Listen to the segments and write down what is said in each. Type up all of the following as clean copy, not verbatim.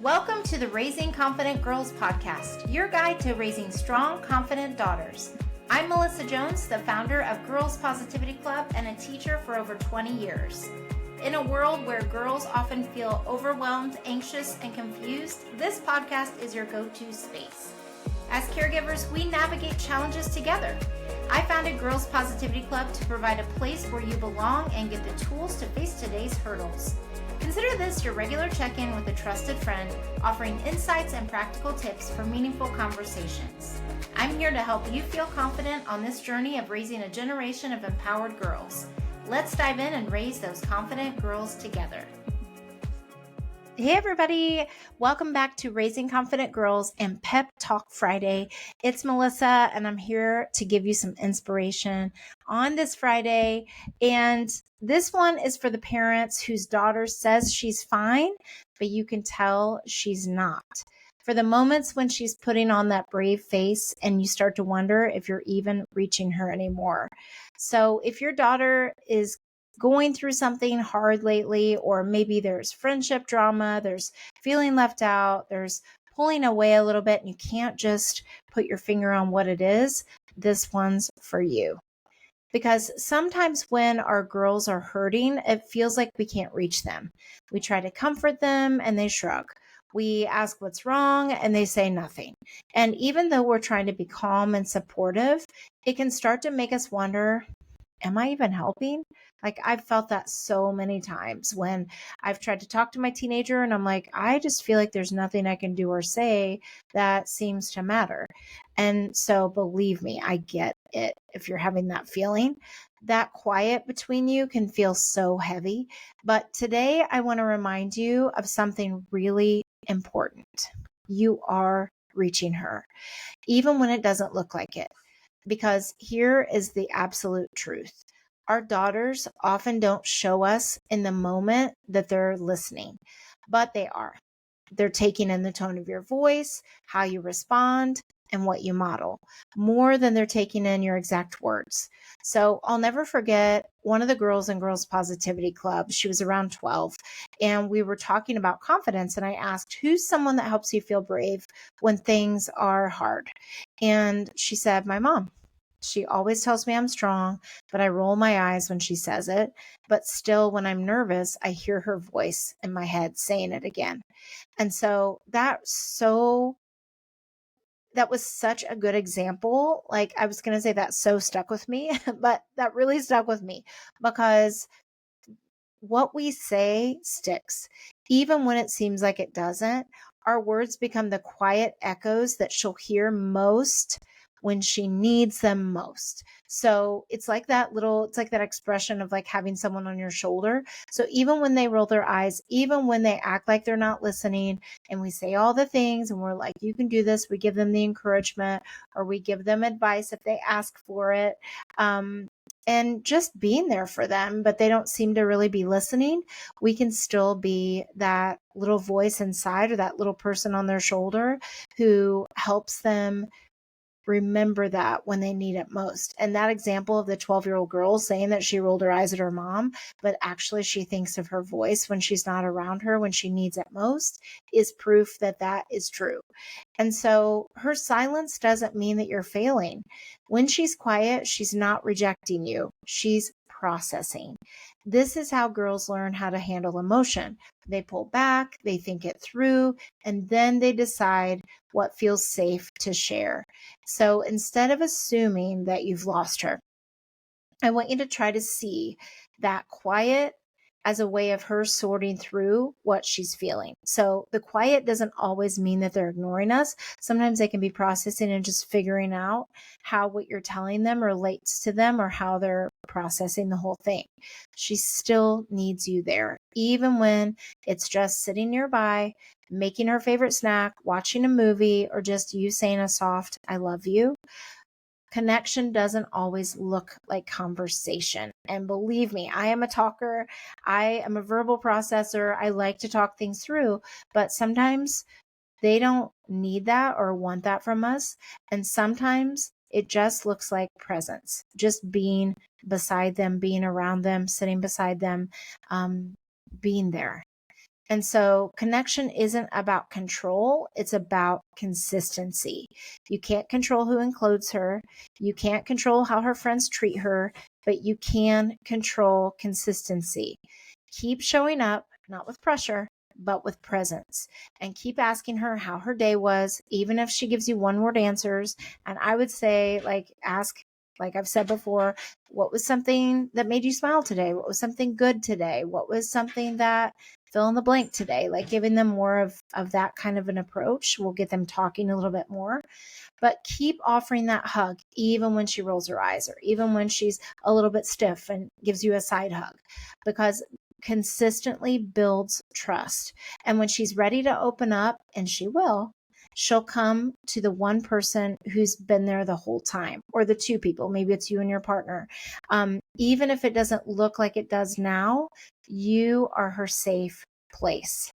Welcome to the Raising Confident Girls podcast, your guide to raising strong, confident daughters. I'm Melissa Jones, the founder of Girls Positivity Club and a teacher for over 20 years. In a world where girls often feel overwhelmed, anxious, and confused, this podcast is your go-to space. As caregivers, we navigate challenges together. I founded Girls Positivity Club to provide a place where you belong and get the tools to face today's hurdles. Consider this your regular check-in with a trusted friend, offering insights and practical tips for meaningful conversations. I'm here to help you feel confident on this journey of raising a generation of empowered girls. Let's dive in and raise those confident girls together. Hey everybody, welcome back to Raising Confident Girls and Pep Talk Friday. It's Melissa and I'm here to give you some inspiration on this Friday. And this one is for the parents whose daughter says she's fine, but you can tell she's not. For the moments when she's putting on that brave face and you start to wonder if you're even reaching her anymore. So if your daughter is going through something hard lately, or maybe there's friendship drama, there's feeling left out, there's pulling away a little bit, and you can't just put your finger on what it is, this one's for you. Because sometimes when our girls are hurting, it feels like we can't reach them. We try to comfort them and they shrug. We ask what's wrong and they say nothing. And even though we're trying to be calm and supportive, it can start to make us wonder, am I even helping? Like I've felt that so many times when I've tried to talk to my teenager and I'm like, I just feel like there's nothing I can do or say that seems to matter. And so believe me, I get it. If you're having that feeling, that quiet between you can feel so heavy. But today I want to remind you of something really important. You are reaching her, even when it doesn't look like it. Because here is the absolute truth. Our daughters often don't show us in the moment that they're listening, but they are. They're taking in the tone of your voice, how you respond, and what you model, more than they're taking in your exact words. So I'll never forget one of the girls in Girls Positivity Club. She was around 12, and we were talking about confidence, and I asked, who's someone that helps you feel brave when things are hard? And she said, my mom. She always tells me I'm strong, but I roll my eyes when she says it. But still, when I'm nervous, I hear her voice in my head saying it again. And so that was such a good example. Like I was going to say that so stuck with me, but that really stuck with me because what we say sticks. Even when it seems like it doesn't, our words become the quiet echoes that she'll hear most when she needs them most. So it's like that expression of like having someone on your shoulder. So even when they roll their eyes, even when they act like they're not listening and we say all the things and we're like, you can do this, we give them the encouragement or we give them advice if they ask for it. And just being there for them, but they don't seem to really be listening, we can still be that little voice inside or that little person on their shoulder who helps them remember that when they need it most. And that example of the 12-year-old girl saying that she rolled her eyes at her mom, but actually she thinks of her voice when she's not around her, when she needs it most, is proof that that is true. And so her silence doesn't mean that you're failing. When she's quiet, she's not rejecting you. She's processing. This is how girls learn how to handle emotion. They pull back, they think it through, and then they decide what feels safe to share. So instead of assuming that you've lost her, I want you to try to see that quiet as a way of her sorting through what she's feeling. So the quiet doesn't always mean that they're ignoring us. Sometimes they can be processing and just figuring out how what you're telling them relates to them or how they're processing the whole thing. She still needs you there, even when it's just sitting nearby, making her favorite snack, watching a movie, or just you saying a soft, I love you. Connection doesn't always look like conversation. And believe me, I am a talker. I am a verbal processor. I like to talk things through, but sometimes they don't need that or want that from us. And sometimes it just looks like presence, just being beside them, being around them, sitting beside them, being there. And so connection isn't about control. It's about consistency. You can't control who includes her. You can't control how her friends treat her, but you can control consistency. Keep showing up, not with pressure, but with presence, and keep asking her how her day was, even if she gives you one-word answers. And I would say, ask, like I've said before, what was something that made you smile today? What was something good today? What was something that fill in the blank today? Like giving them more of that kind of an approach will get them talking a little bit more. But keep offering that hug, even when she rolls her eyes or even when she's a little bit stiff and gives you a side hug, because consistently builds trust. And when she's ready to open up, and she will, she'll come to the one person who's been there the whole time, or the two people. Maybe it's you and your partner. Even if it doesn't look like it does now, you are her safe place.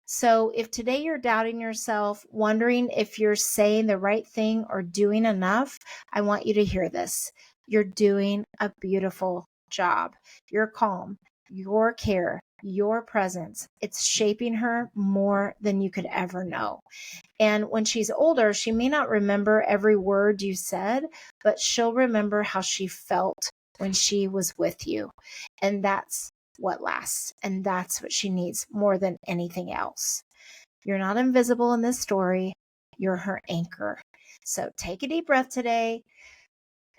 So if today you're doubting yourself, wondering if you're saying the right thing or doing enough, I want you to hear this. You're doing a beautiful job. You're calm. Your care, your presence, it's shaping her more than you could ever know. And when she's older, she may not remember every word you said, but she'll remember how she felt when she was with you. And that's what lasts. And that's what she needs more than anything else. You're not invisible in this story. You're her anchor. So take a deep breath today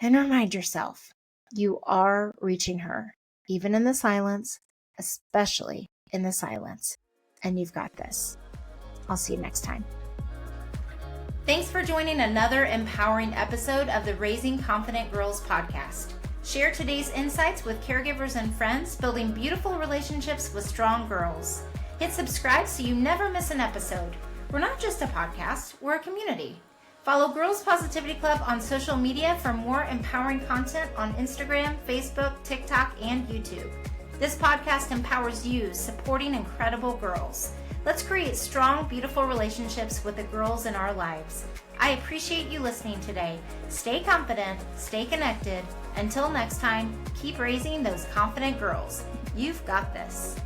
and remind yourself you are reaching her, even in the silence, especially in the silence. And you've got this. I'll see you next time. Thanks for joining another empowering episode of the Raising Confident Girls podcast. Share today's insights with caregivers and friends, building beautiful relationships with strong girls. Hit subscribe so you never miss an episode. We're not just a podcast, we're a community. Follow Girls Positivity Club on social media for more empowering content on Instagram, Facebook, TikTok, and YouTube. This podcast empowers you, supporting incredible girls. Let's create strong, beautiful relationships with the girls in our lives. I appreciate you listening today. Stay confident, stay connected. Until next time, keep raising those confident girls. You've got this.